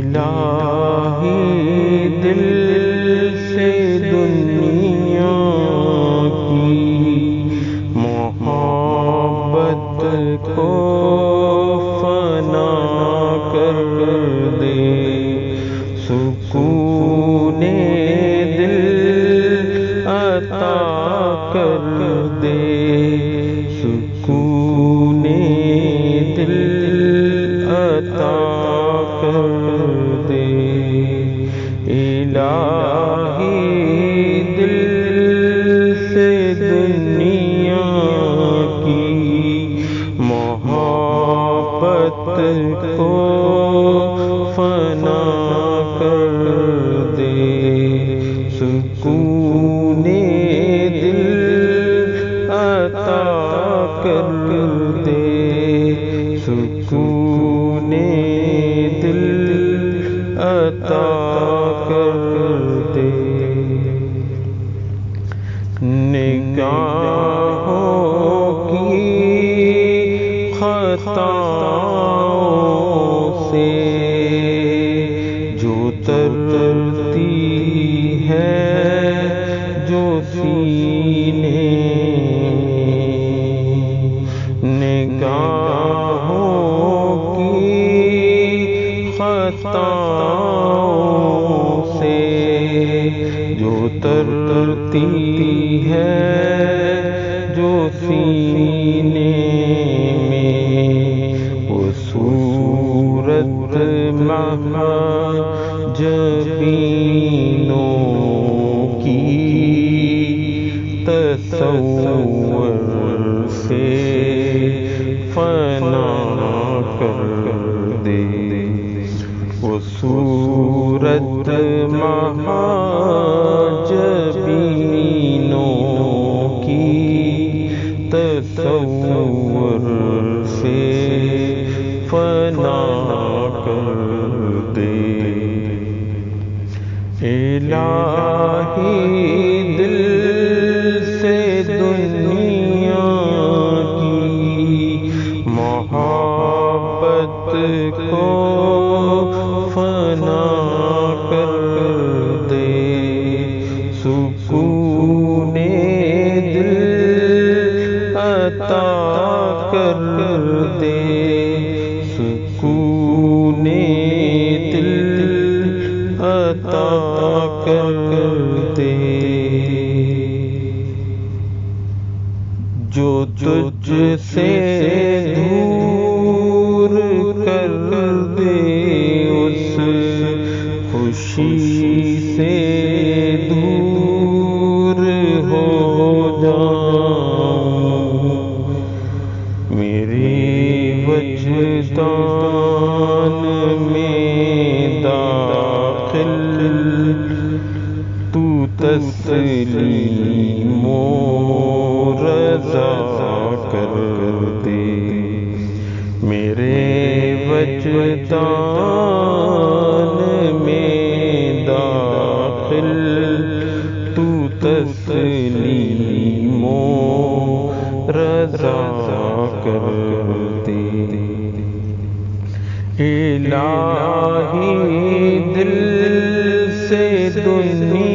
الہی دل سے دنیا کی محبت کو فنا کر دے، سکون دل عطا کر دے، سکون دل عطا کر دے۔ الہی دل سے دنیا کی محبت کو فنا کر دے، سکون دل عطا کر دے، سکون دل عطا کر دے۔ نگاہوں کی خطاؤں سے جو ترتی ہے جو سینے میں، نگاہوں کی خطاؤں سے جو ترتی ہے جو سینے میں، وہ صورت مہاجبینوں کی تصور سے فنا کر دے، وہ صورت مہاجبینوں کی تصور سے فنا کر دے۔ الہی دل سے دنیا کی محبت کو فنا کر دے، سکون دل عطا کر دے، سکون دل عطا کر دے۔ جو تجھ سے دور کر دے اس خوشی سے دور ہو جاؤں، میری وجدان میں داخل تو تسلیم و رضا کر دے، میرے وجدان میں داخل تو تسلیم و رضا کر دے۔ الہی دل سے دنیا